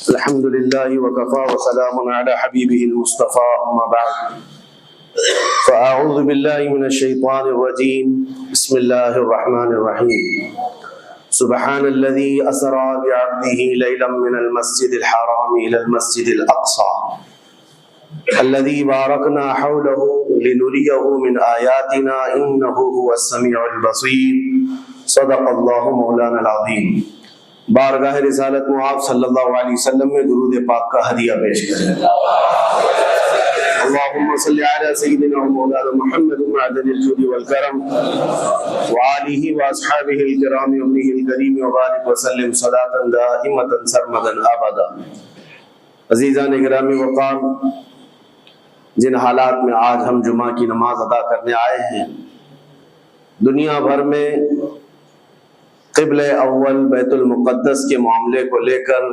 الحمد لله وكفى وسلام على حبيبه المصطفى أما بعد فأعوذ بالله من الشيطان الرجيم بسم الله الرحمن الرحيم سبحان الذي أسرى بعبده ليلا من المسجد الحرام إلى المسجد الأقصى الذي باركنا حوله لنريه من آياتنا إنه هو السميع البصير صدق الله مولانا العظيم۔ بارگاہ رسالت معاب صلی اللہ علیہ وسلم میں درود پاک کا ہدیہ پیش کریں۔ اللہم صلی علی سیدنا مولانا محمد معدن الجود والکرم وآلہ واصحابہ الکرام وابنہ الکریم وبارک وسلم صلاة دائمة سرمدا ابدا۔ عزیزان گرامی وقار، جن حالات میں آج ہم جمعہ کی نماز ادا کرنے آئے ہیں، دنیا بھر میں قبل اول بیت المقدس کے معاملے کو لے کر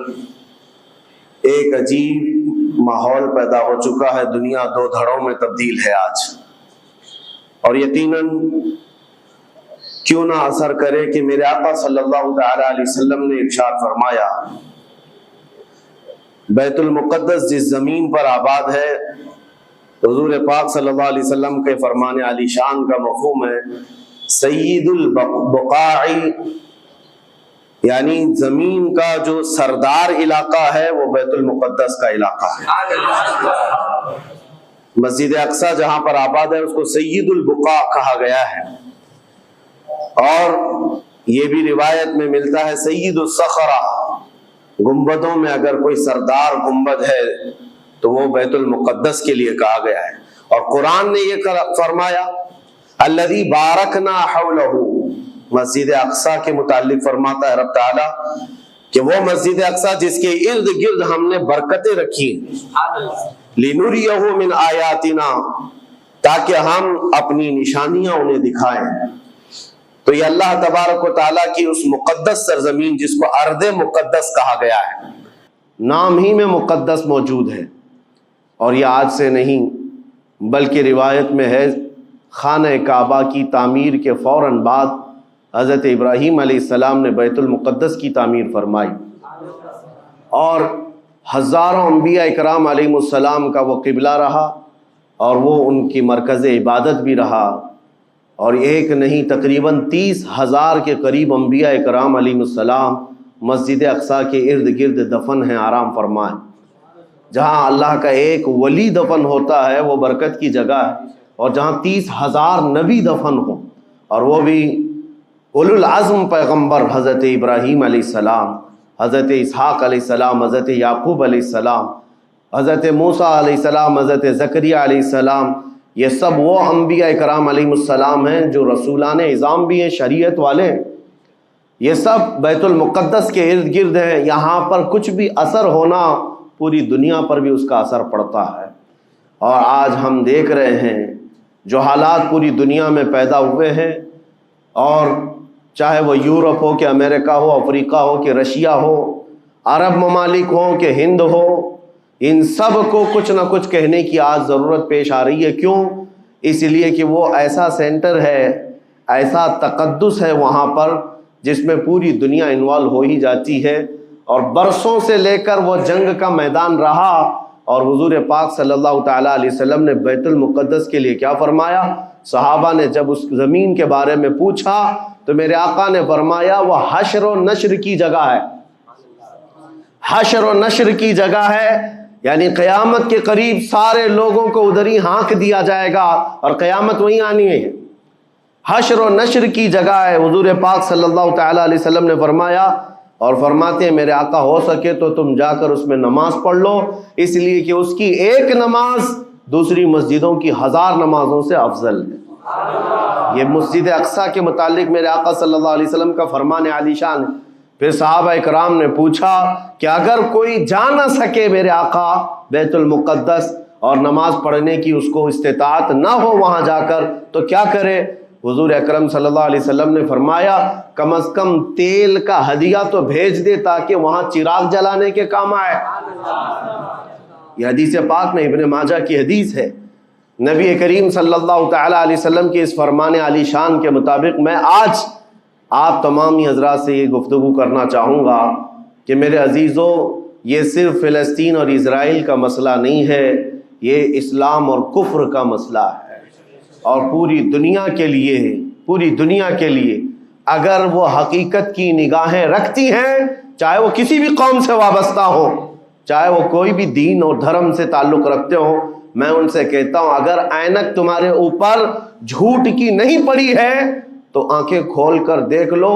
ایک عجیب ماحول پیدا ہو چکا ہے۔ دنیا دو دھڑوں میں تبدیل ہے آج، اور یقیناً کیوں نہ اثر کرے کہ میرے آقا صلی اللہ تعالی علیہ وسلم نے ارشاد فرمایا، بیت المقدس جس زمین پر آباد ہے، حضور پاک صلی اللہ علیہ وسلم کے فرمان علی شان کا مفہوم ہے سید البقاع، یعنی زمین کا جو سردار علاقہ ہے وہ بیت المقدس کا علاقہ ہے۔ مسجد اقصی جہاں پر آباد ہے اس کو سید البقاع کہا گیا ہے، اور یہ بھی روایت میں ملتا ہے سید الصخرہ، گنبدوں میں اگر کوئی سردار گنبد ہے تو وہ بیت المقدس کے لیے کہا گیا ہے۔ اور قرآن نے یہ فرمایا الذی بارکنا حولہ، مسجد اقصی کے متعلق فرماتا ہے رب تعالی کہ وہ مسجد اقصی جس کے ارد گرد ہم نے برکتیں رکھی لنریہ من آیاتنا، تاکہ ہم اپنی نشانیاں انہیں دکھائیں۔ تو یہ اللہ تبارک و تعالیٰ کی اس مقدس سرزمین جس کو ارض مقدس کہا گیا ہے، نام ہی میں مقدس موجود ہے، اور یہ آج سے نہیں بلکہ روایت میں ہے خانہ کعبہ کی تعمیر کے فوراً بعد حضرت ابراہیم علیہ السلام نے بیت المقدس کی تعمیر فرمائی، اور ہزاروں انبیاء اکرام علیہ السلام کا وہ قبلہ رہا، اور وہ ان کی مرکز عبادت بھی رہا، اور ایک نہیں تقریباً 30,000 کے قریب انبیاء اکرام علیہ السلام مسجد اقصی کے ارد گرد دفن ہیں، آرام فرمائیں۔ جہاں اللہ کا ایک ولی دفن ہوتا ہے وہ برکت کی جگہ ہے، اور جہاں 30,000 نبی دفن ہوں، اور وہ بھی اولو العزم پیغمبر حضرت ابراہیم علیہ السلام، حضرت اسحاق علیہ السلام، حضرت یعقوب علیہ السلام، حضرت موسیٰ علیہ السلام، حضرت زکریا علیہ السلام، یہ سب وہ انبیاء کرام علیہ السلام ہیں جو رسولان اعظام بھی ہیں، شریعت والے، یہ سب بیت المقدس کے ارد گرد ہیں۔ یہاں پر کچھ بھی اثر ہونا پوری دنیا پر بھی اس کا اثر پڑتا ہے، اور آج ہم دیکھ رہے ہیں جو حالات پوری دنیا میں پیدا ہوئے ہیں، اور چاہے وہ یورپ ہو کہ امریکہ ہو، افریقہ ہو کہ رشیا ہو، عرب ممالک ہو کہ ہند ہو، ان سب کو کچھ نہ کچھ کہنے کی آج ضرورت پیش آ رہی ہے۔ کیوں؟ اس لیے کہ وہ ایسا سینٹر ہے، ایسا تقدس ہے وہاں پر جس میں پوری دنیا انوالو ہو ہی جاتی ہے، اور برسوں سے لے کر وہ جنگ کا میدان رہا، اور حضور پاک صلی اللہ تعالیٰ علیہ وسلم نے بیت المقدس کے لیے کیا فرمایا؟ صحابہ نے جب اس زمین کے بارے میں پوچھا تو میرے آقا نے فرمایا وہ حشر و نشر کی جگہ ہے، حشر و نشر کی جگہ ہے، یعنی قیامت کے قریب سارے لوگوں کو ادھر ہی ہانک دیا جائے گا، اور قیامت وہیں آنی ہے۔ حشر و نشر کی جگہ ہے، حضور پاک صلی اللہ تعالیٰ علیہ وسلم نے فرمایا، اور فرماتے ہیں میرے آقا ہو سکے تو تم جا کر اس میں نماز پڑھ لو، اس لیے کہ اس کی ایک نماز دوسری مسجدوں کی 1000 نمازوں سے افضل ہے۔ یہ مسجد اقصی کے متعلق میرے آقا صلی اللہ علیہ وسلم کا فرمان علی شان ہے۔ پھر صحابہ اکرام نے پوچھا کہ اگر کوئی جا نہ سکے میرے آقا بیت المقدس اور نماز پڑھنے کی اس کو استطاعت نہ ہو وہاں جا کر، تو کیا کرے؟ حضور اکرم صلی اللہ علیہ وسلم نے فرمایا کم از کم تیل کا ہدیہ تو بھیج دے تاکہ وہاں چراغ جلانے کے کام آئے۔ یہ حدیث پاک میں ابن ماجہ کی حدیث ہے۔ نبی کریم صلی اللہ تعالی علیہ وسلم کے اس فرمان علی شان کے مطابق میں آج آپ تمامی حضرات سے یہ گفتگو کرنا چاہوں گا کہ میرے عزیزو، یہ صرف فلسطین اور اسرائیل کا مسئلہ نہیں ہے، یہ اسلام اور کفر کا مسئلہ ہے، اور پوری دنیا کے لیے ہے، پوری دنیا کے لیے اگر وہ حقیقت کی نگاہیں رکھتی ہیں، چاہے وہ کسی بھی قوم سے وابستہ ہو، چاہے وہ کوئی بھی دین اور دھرم سے تعلق رکھتے ہو، میں ان سے کہتا ہوں اگر اینک تمہارے اوپر جھوٹ کی نہیں پڑی ہے تو آنکھیں کھول کر دیکھ لو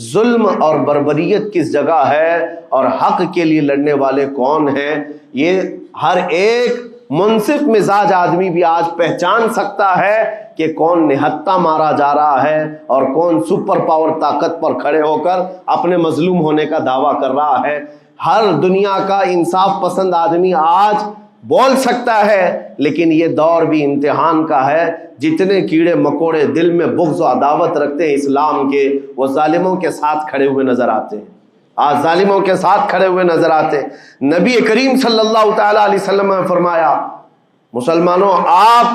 ظلم اور بربریت کس جگہ ہے اور حق کے لیے لڑنے والے کون ہیں۔ یہ ہر ایک منصف مزاج آدمی بھی آج پہچان سکتا ہے کہ کون نہتہ مارا جا رہا ہے اور کون سپر پاور طاقت پر کھڑے ہو کر اپنے مظلوم ہونے کا دعویٰ کر رہا ہے۔ ہر دنیا کا انصاف پسند آدمی آج بول سکتا ہے، لیکن یہ دور بھی امتحان کا ہے۔ جتنے کیڑے مکوڑے دل میں بغض و عداوت رکھتے ہیں اسلام کے، وہ ظالموں کے ساتھ کھڑے ہوئے نظر آتے ہیں، آج ظالموں کے ساتھ کھڑے ہوئے نظر آتے ہیں۔ نبی کریم صلی اللہ تعالی علیہ وسلم نے فرمایا مسلمانوں آپ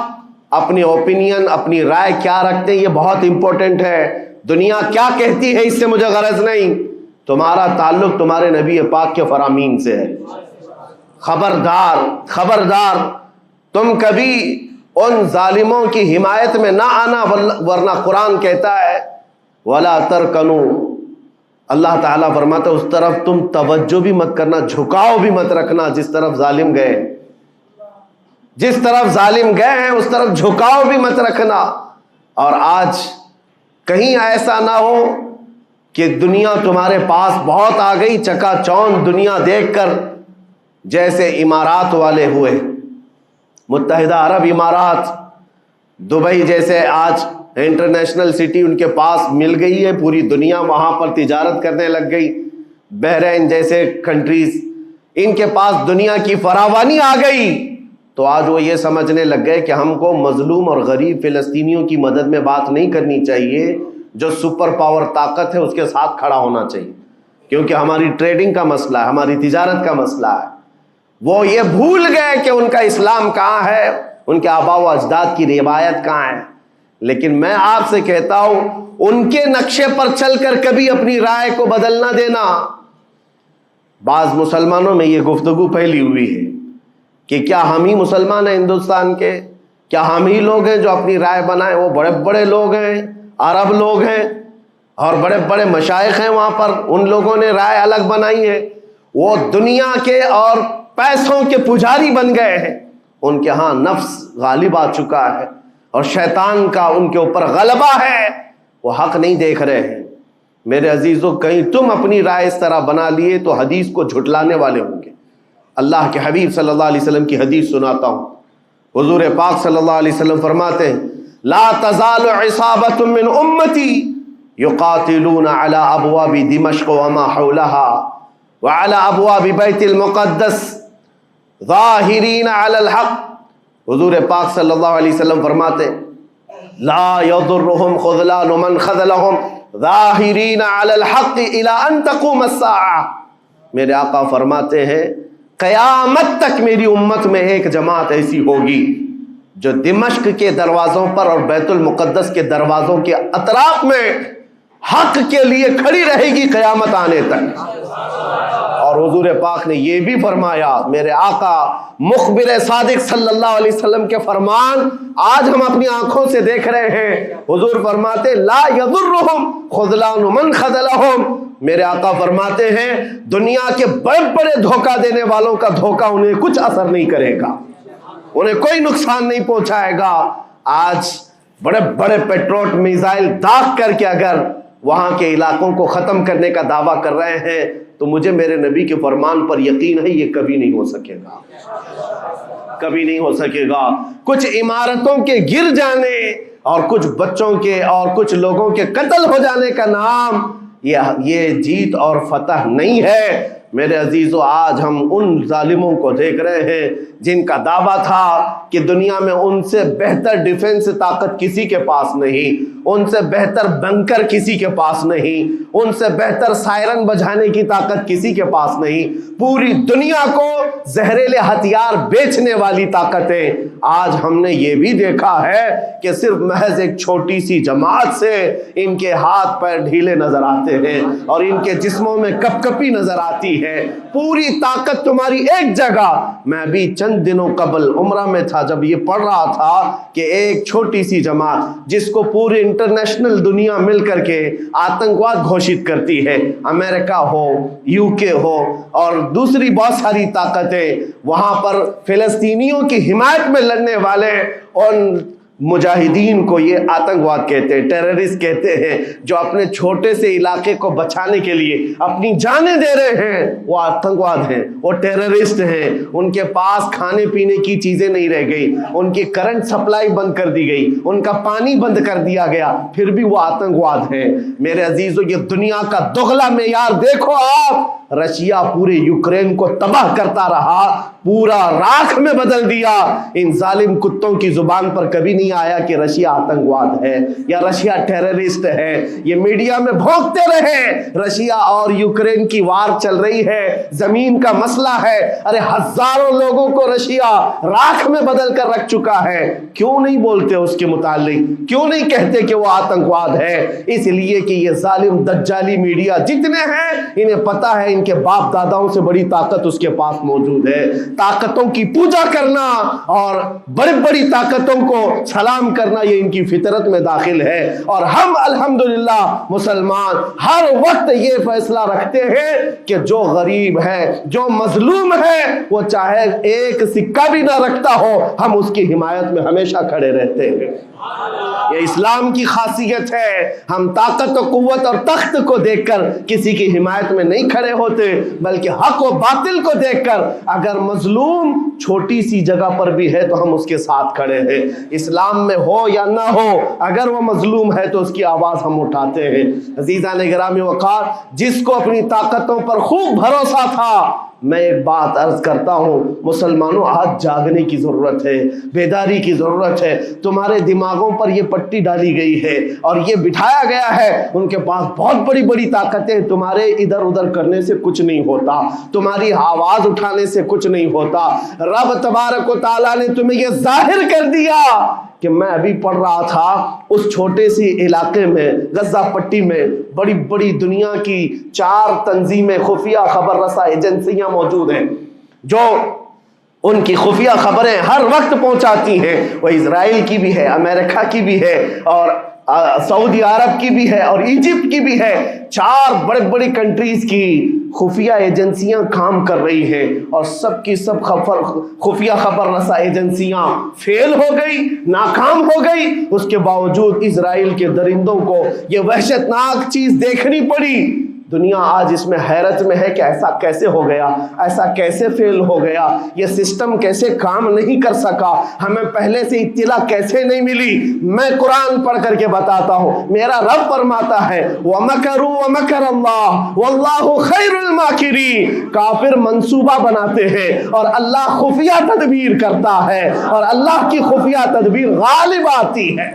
اپنی اوپینین، اپنی رائے کیا رکھتے ہیں یہ بہت امپورٹنٹ ہے، دنیا کیا کہتی ہے اس سے مجھے غرض نہیں، تمہارا تعلق تمہارے نبی پاک کے فرامین سے ہے۔ خبردار خبردار تم کبھی ان ظالموں کی حمایت میں نہ آنا، ورنہ قرآن کہتا ہے وَلَا تَرْكَنُوا، اللہ تعالیٰ فرماتا ہے اس طرف تم توجہ بھی مت کرنا، جھکاؤ بھی مت رکھنا، جس طرف ظالم گئے، جس طرف ظالم گئے ہیں اس طرف جھکاؤ بھی مت رکھنا۔ اور آج کہیں ایسا نہ ہو کہ دنیا تمہارے پاس بہت آ گئی، چکا چوند دنیا دیکھ کر جیسے امارات والے ہوئے، متحدہ عرب امارات، دبئی جیسے آج انٹرنیشنل سٹی ان کے پاس مل گئی ہے، پوری دنیا وہاں پر تجارت کرنے لگ گئی، بحرین جیسے کنٹریز، ان کے پاس دنیا کی فراوانی آ گئی، تو آج وہ یہ سمجھنے لگ گئے کہ ہم کو مظلوم اور غریب فلسطینیوں کی مدد میں بات نہیں کرنی چاہیے، جو سپر پاور طاقت ہے اس کے ساتھ کھڑا ہونا چاہیے، کیونکہ ہماری ٹریڈنگ کا مسئلہ ہے، ہماری تجارت کا مسئلہ ہے۔ وہ یہ بھول گئے کہ ان کا اسلام کہاں ہے، ان کے آباء و اجداد کی روایت کہاں ہے۔ لیکن میں آپ سے کہتا ہوں ان کے نقشے پر چل کر کبھی اپنی رائے کو بدل نہ دینا۔ بعض مسلمانوں میں یہ گفتگو پھیلی ہوئی ہے کہ کیا ہم ہی مسلمان ہیں ہندوستان کے، کیا ہم ہی لوگ ہیں جو اپنی رائے بنائیں، وہ بڑے بڑے لوگ ہیں، عرب لوگ ہیں اور بڑے بڑے مشائخ ہیں وہاں پر، ان لوگوں نے رائے الگ بنائی ہے، وہ دنیا کے اور پیسوں کے پجاری بن گئے ہیں، ان کے ہاں نفس غالب آ چکا ہے اور شیطان کا ان کے اوپر غلبہ ہے، وہ حق نہیں دیکھ رہے ہیں۔ میرے عزیزو کہیں تم اپنی رائے اس طرح بنا لیے تو حدیث کو جھٹلانے والے ہوں گے۔ اللہ کے حبیب صلی اللہ علیہ وسلم کی حدیث سناتا ہوں، حضور پاک صلی اللہ علیہ وسلم فرماتے ہیں لا تزال عصابۃ من امتی یقاتلون علی ابواب دمشق وما حولها وعلى ابواب بیت المقدس ظاہرین علی الحق۔ حضور پاک صلی اللہ علیہ وسلم فرماتے لا یضرهم خذلان من خذلهم ظاہرین علی الحق الى ان تقوم الساعہ۔ میرے آقا فرماتے ہیں قیامت تک میری امت میں ایک جماعت ایسی ہوگی جو دمشق کے دروازوں پر اور بیت المقدس کے دروازوں کے اطراف میں حق کے لیے کھڑی رہے گی قیامت آنے تک۔ اور حضور پاک نے یہ بھی فرمایا، میرے آقا مخبر صادق صلی اللہ علیہ وسلم کے فرمان آج ہم اپنی آنکھوں سے دیکھ رہے ہیں، حضور فرماتے لا یضرهم خذلان من خذلهم۔ میرے آقا فرماتے ہیں دنیا کے بڑے بڑے دھوکہ دینے والوں کا دھوکہ انہیں کچھ اثر نہیں کرے گا، انہیں کوئی نقصان نہیں پہنچائے گا۔ آج بڑے بڑے پیٹروٹ میزائل داغ کر کے اگر وہاں کے علاقوں کو ختم کرنے کا دعویٰ کر رہے ہیں تو مجھے میرے نبی کے فرمان پر یقین ہے یہ کبھی نہیں ہو سکے گا، کبھی نہیں ہو سکے گا۔ کچھ عمارتوں کے گر جانے اور کچھ بچوں کے اور کچھ لوگوں کے قتل ہو جانے کا نام یہ جیت اور فتح نہیں ہے۔ میرے عزیزو آج ہم ان ظالموں کو دیکھ رہے ہیں جن کا دعویٰ تھا کہ دنیا میں ان سے بہتر ڈیفنس طاقت کسی کے پاس نہیں، ان سے بہتر بنکر کسی کے پاس نہیں، ان سے بہتر سائرن بجانے کی طاقت کسی کے پاس نہیں، پوری دنیا کو زہریلے ہتھیار بیچنے والی طاقتیں۔ آج ہم نے یہ بھی دیکھا ہے کہ صرف محض ایک چھوٹی سی جماعت سے ان کے ہاتھ پیر ڈھیلے نظر آتے ہیں اور ان کے جسموں میں کپ کپی نظر آتی ہے, پوری طاقت تمہاری ایک جگہ. میں بھی چند دنوں قبل عمرہ میں تھا جب یہ پڑھ رہا تھا کہ ایک چھوٹی سی جماعت جس کو پوری انٹرنیشنل دنیا مل کر کے آتنکواد گھوشت کرتی ہے, امریکہ ہو, یو کے ہو اور دوسری بہت ساری طاقتیں, وہاں پر فلسطینیوں کی حمایت میں لڑنے والے ان مجاہدین کو یہ آتنکواد کہتے ہیں, ٹیررسٹ کہتے ہیں, جو اپنے چھوٹے سے علاقے کو بچانے کے لیے اپنی جانیں دے رہے ہیں, وہ آتنکواد ہیں, وہ ٹیررسٹ ہیں. ان کے پاس کھانے پینے کی چیزیں نہیں رہ گئی, ان کی کرنٹ سپلائی بند کر دی گئی, ان کا پانی بند کر دیا گیا, پھر بھی وہ آتنکواد ہیں. میرے عزیزو, یہ دنیا کا دغلا معیار دیکھو آپ. رشیا پورے یوکرین کو تباہ کرتا رہا, پورا راکھ میں بدل دیا. ان ظالم کتوں کی زبان پر کبھی نہیں آیا کہ رشیا آتنکواد ہے یا رشیا ٹیررسٹ ہے. یہ میڈیا میں بھونکتے رہے, رشیا اور یوکرین کی وار چل رہی ہے, زمین کا مسئلہ ہے. ارے ہزاروں لوگوں کو رشیا راکھ میں بدل کر رکھ چکا ہے. کیوں نہیں بولتے اس کے متعلق, کیوں نہیں کہتے کہ وہ آتنکواد ہے؟ اس لیے کہ یہ ظالم دجالی میڈیا جتنے ہیں, انہیں پتا ہے ان کے باپ داداؤں سے بڑی طاقت اس کے پاس موجود ہے. طاقتوں کی پوجا کرنا اور بڑی بڑی طاقتوں کو سلام کرنا یہ ان کی فطرت میں داخل ہے. اور ہم الحمدللہ مسلمان ہر وقت یہ فیصلہ رکھتے ہیں کہ جو غریب ہے, جو مظلوم ہے, وہ چاہے ایک سکہ بھی نہ رکھتا ہو, ہم اس کی حمایت میں ہمیشہ کھڑے رہتے ہیں. یہ اسلام کی خاصیت ہے. ہم طاقت و قوت اور تخت کو دیکھ کر کسی کی حمایت میں نہیں کھڑے ہوتے, بلکہ حق و باطل کو دیکھ کر اگر مظلوم چھوٹی سی جگہ پر بھی ہے تو ہم اس کے ساتھ کھڑے ہیں. اسلام میں ہو یا نہ ہو, اگر وہ مظلوم ہے تو اس کی آواز ہم اٹھاتے ہیں. عزیزان گرامی وقار, جس کو اپنی طاقتوں پر خوب بھروسہ تھا, میں ایک بات عرض کرتا ہوں, مسلمانوں آج جاگنے کی ضرورت ہے, بیداری کی ضرورت ہے. تمہارے دماغوں پر یہ پٹی ڈالی گئی ہے اور یہ بٹھایا گیا ہے, ان کے پاس بہت بڑی بڑی طاقتیں, تمہارے ادھر ادھر کرنے سے کچھ نہیں ہوتا, تمہاری آواز اٹھانے سے کچھ نہیں ہوتا. رب تبارک و تعالیٰ نے تمہیں یہ ظاہر کر دیا کہ میں ابھی پڑھ رہا تھا اس چھوٹے سی علاقے میں, غزہ پٹی میں, بڑی بڑی دنیا کی 4 تنظیمیں, خفیہ خبر رساں ایجنسیاں موجود ہیں جو ان کی خفیہ خبریں ہر وقت پہنچاتی ہیں. وہ اسرائیل کی بھی ہے, امریکہ کی بھی ہے, اور سعودی عرب کی بھی ہے, اور ایجپٹ کی بھی ہے. 4 بڑے بڑی کنٹریز کی خفیہ ایجنسیاں کام کر رہی ہیں, اور سب کی سب خفیہ خبر رساں ایجنسیاں فیل ہو گئی, ناکام ہو گئی. اس کے باوجود اسرائیل کے درندوں کو یہ وحشتناک چیز دیکھنی پڑی. دنیا آج اس میں حیرت میں ہے کہ ایسا کیسے ہو گیا, ایسا کیسے فیل ہو گیا, یہ سسٹم کیسے کام نہیں کر سکا, ہمیں پہلے سے اطلاع کیسے نہیں ملی. میں قرآن پڑھ کر کے بتاتا ہوں, میرا رب فرماتا ہے وَمَكَرُوا وَمَكَرَ اللَّهُ وَاللَّهُ خَيْرُ الْمَاكِرِينَ. کافر منصوبہ بناتے ہیں اور اللہ خفیہ تدبیر کرتا ہے, اور اللہ کی خفیہ تدبیر غالب آتی ہے.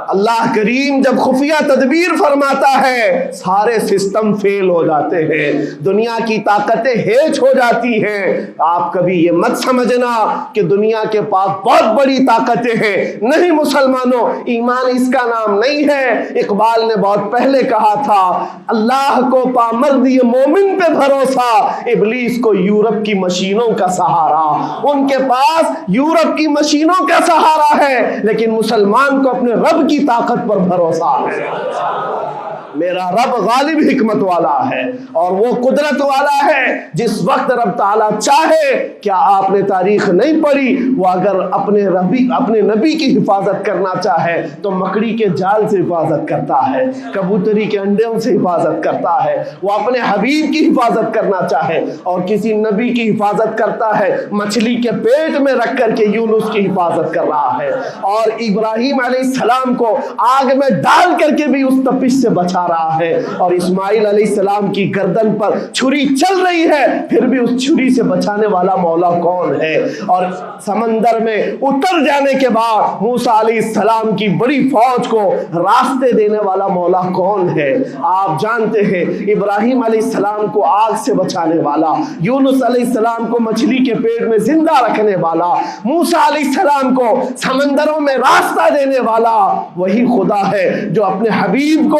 اللہ کریم جب خفیہ تدبیر فرماتا ہے, سارے سسٹم فیل ہو جاتے ہیں, دنیا کی طاقتیں ہیچ ہو جاتی ہیں. آپ کبھی یہ مت سمجھنا کہ دنیا کے پاس بہت بڑی طاقتیں ہیں. نہیں مسلمانوں, ایمان اس کا نام نہیں ہے. اقبال نے بہت پہلے کہا تھا, اللہ کو پامرد مومن پہ بھروسہ, ابلیس کو یورپ کی مشینوں کا سہارا. ان کے پاس یورپ کی مشینوں کا سہارا ہے, لیکن مسلمان کو اپنے رب کی طاقت پر بھروسہ ہے. میرا رب غالب حکمت والا ہے اور وہ قدرت والا ہے. جس وقت رب تعالیٰ چاہے, کیا آپ نے تاریخ نہیں پڑھی, وہ اگر اپنے نبی کی حفاظت کرنا چاہے تو مکڑی کے جال سے حفاظت کرتا ہے, کبوتری کے انڈوں سے حفاظت کرتا ہے. وہ اپنے حبیب کی حفاظت کرنا چاہے اور کسی نبی کی حفاظت کرتا ہے, مچھلی کے پیٹ میں رکھ کر کے یونس کی حفاظت کر رہا ہے, اور ابراہیم علیہ السلام کو آگ میں ڈال کر کے بھی اس تپش سے بچا تماشا رہا ہے اور اسماعیل علیہ السلام کی گردن پر چھری چل رہی ہے، پھر بھی اس چھری سے بچانے والا مولا کون ہے؟ اور سمندر میں اتر جانے کے بعد موسیٰ علیہ السلام کی بڑی فوج کو راستے دینے والا مولا کون ہے؟ آپ جانتے ہیں ابراہیم علیہ السلام کو آگ سے بچانے والا، یونس علیہ السلام کو مچھلی کے پیٹ میں زندہ رکھنے والا، موسیٰ علیہ السلام کو سمندروں میں راستہ دینے والا وہی خدا ہے جو اپنے حبیب کو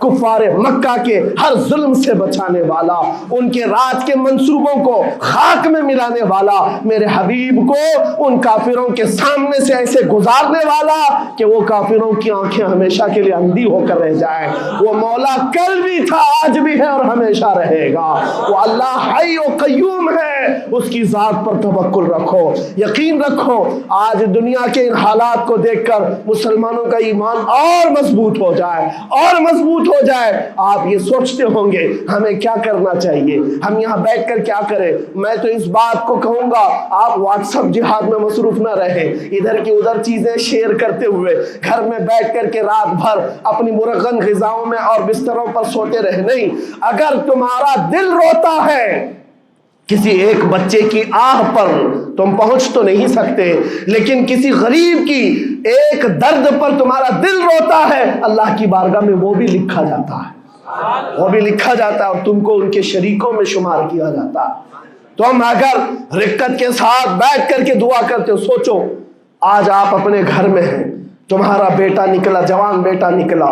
کفار مکہ کے ہر ظلم سے بچانے والا، ان کے رات کے منصوبوں کو خاک میں ملانے والا، میرے حبیب کو ان کافروں کے سامنے سے ایسے گزارنے والا کہ وہ کافروں کی آنکھیں ہمیشہ کے لیے اندھی ہو کر رہ جائیں۔ وہ مولا کل بھی تھا، آج بھی ہے اور ہمیشہ رہے گا۔ وہ اللہ حی و قیوم ہے، اس کی ذات پر توکل رکھو، یقین رکھو۔ آج دنیا کے ان حالات کو دیکھ کر مسلمانوں کا ایمان اور مضبوط ہو جائے اور مضبوط ہو جائے۔ آپ یہ سوچتے ہوں گے ہمیں کیا کرنا چاہیے، ہم یہاں بیٹھ کر کیا کریں؟ میں تو اس بات کو کہوں گا آپ واٹس ایپ جہاد میں مصروف نہ رہیں، ادھر کی ادھر چیزیں شیئر کرتے ہوئے گھر میں بیٹھ کر کے رات بھر اپنی مرغن غذاؤں میں اور بستروں پر سوتے رہے نہیں۔ اگر تمہارا دل روتا ہے کسی ایک بچے کی آہ پر تم پہنچ تو نہیں سکتے، لیکن کسی غریب کی ایک درد پر تمہارا دل روتا ہے، اللہ کی بارگاہ میں وہ بھی لکھا جاتا ہے، وہ بھی لکھا جاتا ہے اور تم کو ان کے شریکوں میں شمار کیا جاتا ہے۔ تم اگر رقت کے ساتھ بیٹھ کر کے دعا کرتے ہو، سوچو آج آپ اپنے گھر میں ہیں، تمہارا بیٹا نکلا، جوان بیٹا نکلا،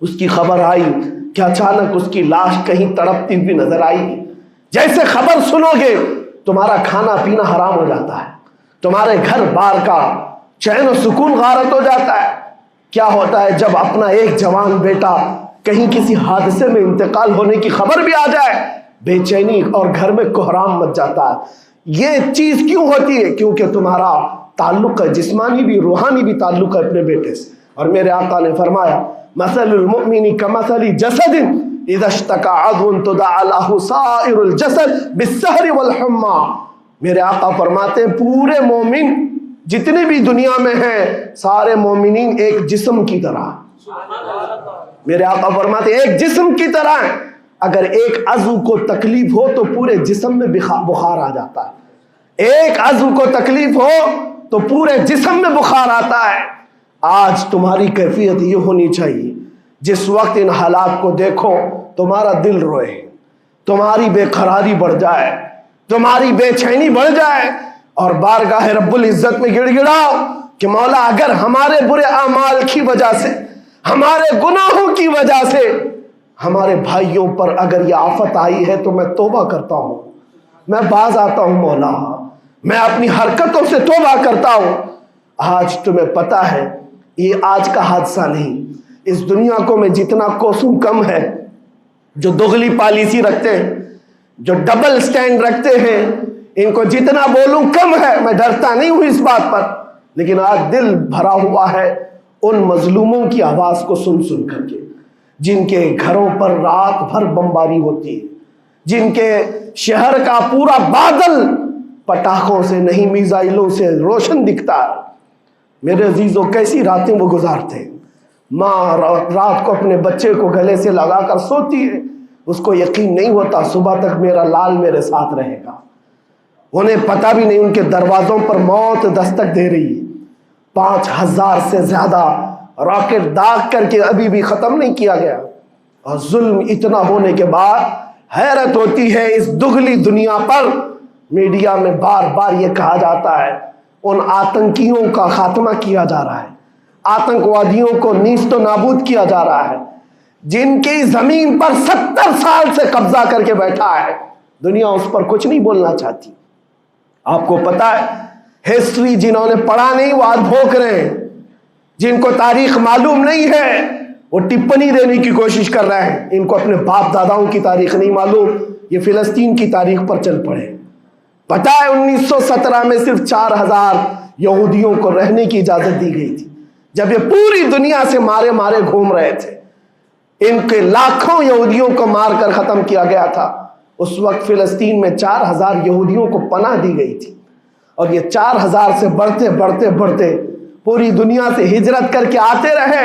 اس کی خبر آئی کہ اچانک اس کی لاش کہیں تڑپتی ہوئی نظر آئی، جیسے خبر سنو گے تمہارا کھانا پینا حرام ہو جاتا ہے، تمہارے گھر بار کا چین و سکون غارت ہو جاتا ہے۔ کیا ہوتا ہے جب اپنا ایک جوان بیٹا کہیں کسی حادثے میں انتقال ہونے کی خبر بھی آ جائے، بے چینی اور گھر میں کوہرام مچ جاتا ہے۔ یہ چیز کیوں ہوتی ہے؟ کیونکہ تمہارا تعلق ہے، جسمانی بھی روحانی بھی تعلق ہے اپنے بیٹے سے۔ اور میرے آقا نے فرمایا مثل المؤمن کمثل جسد اذا اشتكى عضو تداعى له سائر الجسد بالسهر والحمى۔ میرے آقا فرماتے ہیں پورے مومن جتنے بھی دنیا میں ہیں سارے مومنین ایک جسم کی طرح، میرے آقا فرماتے ہیں ایک جسم کی طرح ہیں، اگر ایک عضو کو تکلیف ہو تو پورے جسم میں بخار آ جاتا ہے، ایک عضو کو تکلیف ہو تو پورے جسم میں بخار آتا ہے۔ آج تمہاری کیفیت یہ ہونی چاہیے جس وقت ان حالات کو دیکھو تمہارا دل روئے، تمہاری بے قراری بڑھ جائے، تمہاری بے چینی بڑھ جائے اور بارگاہ رب العزت میں گڑ گڑاؤ کہ مولا اگر ہمارے برے اعمال کی وجہ سے، ہمارے گناہوں کی وجہ سے ہمارے بھائیوں پر اگر یہ آفت آئی ہے تو میں توبہ کرتا ہوں، میں باز آتا ہوں مولا، میں اپنی حرکتوں سے توبہ کرتا ہوں۔ آج تمہیں پتا ہے یہ آج کا حادثہ نہیں، اس دنیا کو میں جتنا کوسوں کم ہے جو دغلی پالیسی رکھتے ہیں، جو ڈبل سٹینڈ رکھتے ہیں، ان کو جتنا بولوں کم ہے، میں ڈرتا نہیں ہوں اس بات پر، لیکن آج دل بھرا ہوا ہے ان مظلوموں کی آواز کو سن سن کر کے، جن کے گھروں پر رات بھر بمباری ہوتی ہے، جن کے شہر کا پورا بادل پٹاخوں سے نہیں میزائلوں سے روشن دکھتا ہے۔ میرے عزیزوں کیسی راتیں وہ گزارتے ہیں، ماں رات کو اپنے بچے کو گلے سے لگا کر سوتی ہے، اس کو یقین نہیں ہوتا صبح تک میرا لال میرے ساتھ رہے گا، انہیں پتہ بھی نہیں ان کے دروازوں پر موت دستک دے رہی ہے۔ 5000 سے زیادہ راکٹ داغ کر کے ابھی بھی ختم نہیں کیا گیا، اور ظلم اتنا ہونے کے بعد حیرت ہوتی ہے اس دگلی دنیا پر میڈیا میں بار بار یہ کہا جاتا ہے ان آتنکیوں کا خاتمہ کیا جا رہا ہے، آتنکوادیوں کو نیست و نابود کیا جا رہا ہے، جن کی زمین پر 70 سال سے قبضہ کر کے بیٹھا ہے، دنیا اس پر کچھ نہیں بولنا چاہتی۔ آپ کو پتا ہے ہسٹری جنہوں نے پڑھا نہیں وہ آج بھوک رہے ہیں، جن کو تاریخ معلوم نہیں ہے وہ ٹپنی دینے کی کوشش کر رہے ہیں، ان کو اپنے باپ داداؤں کی تاریخ نہیں معلوم، یہ فلسطین کی تاریخ پر چل پڑے۔ پتا ہے 1917 میں صرف 4000 یہودیوں کو رہنے کی اجازت دی گئی تھی، جب یہ پوری دنیا سے مارے مارے گھوم رہے تھے، ان کے لاکھوں یہودیوں کو مار کر ختم کیا گیا تھا۔ اس وقت فلسطین میں 4000 یہودیوں کو پناہ دی گئی تھی، اور یہ 4000 سے بڑھتے بڑھتے بڑھتے پوری دنیا سے ہجرت کر کے آتے رہے،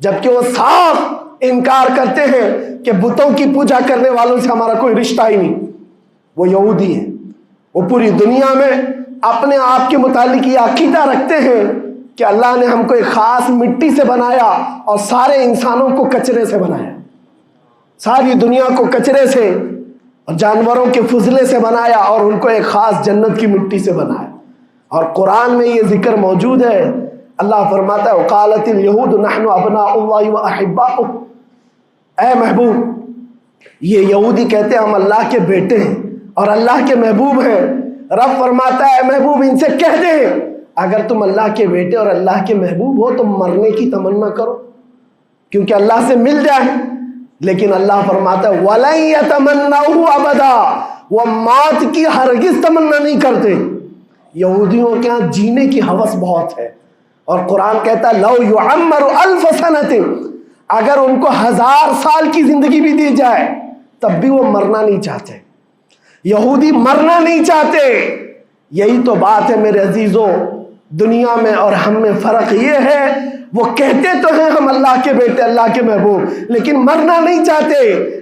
جبکہ وہ صاف انکار کرتے ہیں کہ بتوں کی پوجا کرنے والوں سے ہمارا کوئی رشتہ ہی نہیں. وہ یہودی ہیں. وہ پوری دنیا میں اپنے آپ کے متعلق یہ عقیدہ رکھتے ہیں کہ اللہ نے ہم کو ایک خاص مٹی سے بنایا اور سارے انسانوں کو کچرے سے بنایا, ساری دنیا کو کچرے سے اور جانوروں کے فضلے سے بنایا اور ان کو ایک خاص جنت کی مٹی سے بنایا. اور قرآن میں یہ ذکر موجود ہے. اللہ فرماتا ہے وقالت الیہود نحن ابناء اللہ واحباؤہ. اے محبوب, یہ یہودی کہتے ہیں ہم اللہ کے بیٹے ہیں اور اللہ کے محبوب ہیں. رب فرماتا ہے اے محبوب ان سے کہہ دے اگر تم اللہ کے بیٹے اور اللہ کے محبوب ہو تو مرنے کی تمنا کرو کیونکہ اللہ سے مل جائے. لیکن اللہ فرماتا ہے وَلَن يَتَمَنَّوْهُ أَبَدًا, وہ موت کی ہرگز تمنا نہیں کرتے. یہودیوں کے ہاں جینے کی ہوس بہت ہے اور قرآن کہتا ہے لَوْ يُعَمَّرُ أَلْفَ سَنَةٍ, اگر ان کو 1000 سال کی زندگی بھی دی جائے تب بھی وہ مرنا نہیں چاہتے. یہودی مرنا نہیں چاہتے. یہی تو بات ہے میرے عزیزوں, دنیا میں اور ہم میں فرق یہ ہے وہ کہتے تو ہیں ہم اللہ کے بیٹے اللہ کے محبوب لیکن مرنا نہیں چاہتے.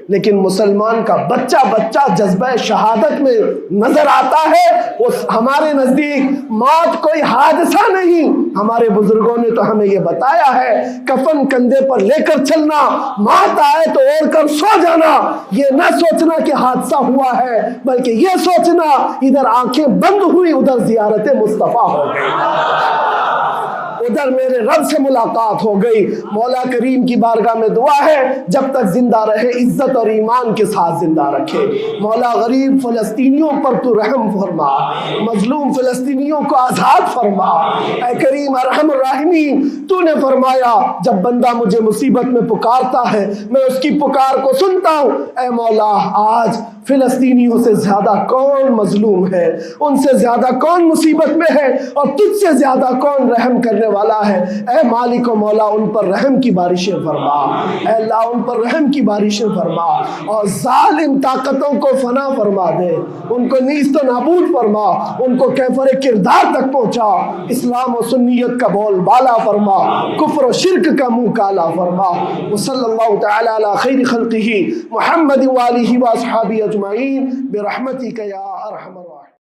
لیکن مسلمان کا بچہ جذبہ شہادت میں نظر آتا ہے. وہ ہمارے نزدیک موت کوئی حادثہ نہیں. ہمارے بزرگوں نے تو ہمیں یہ بتایا ہے کفن کندھے پر لے کر چلنا, موت آئے تو اوڑھ کر سو جانا. یہ نہ سوچنا کہ حادثہ ہوا ہے بلکہ یہ سوچنا ادھر آنکھیں بند ہوئی ادھر زیارت مصطفیٰ ہو گئی, ادھر میرے رب سے ملاقات ہو گئی. مولا کریم کی بارگاہ میں دعا ہے جب تک زندہ رہے عزت اور ایمان کے ساتھ زندہ رکھے. مولا غریب فلسطینیوں پر تو رحم فرما, مظلوم فلسطینیوں کو آزاد فرما. اے کریم ارحم الراحمین, تو نے فرمایا جب بندہ مجھے مصیبت میں پکارتا ہے میں اس کی پکار کو سنتا ہوں. اے مولا آج فلسطینیوں سے زیادہ کون مظلوم ہے, ان سے زیادہ کون مصیبت میں ہے اور تجھ سے زیادہ کون رحم کرنے والا ہے. اے مالک و مولا ان پر رحم کی بارشیں فرما. اے اللہ ان پر رحم کی بارشیں فرما اور ظالم طاقتوں کو فنا فرما دے, ان کو نیست و نابود فرما, ان کو کیفر کردار تک پہنچا. اسلام و سنیت کا بول بالا فرما, کفر و شرک کا منہ کالا فرما. وصلی اللہ تعالی علی خیر خلقہ محمد وآلہ واصحابہ اجمعین برحمتک یا ارحم الراحمین.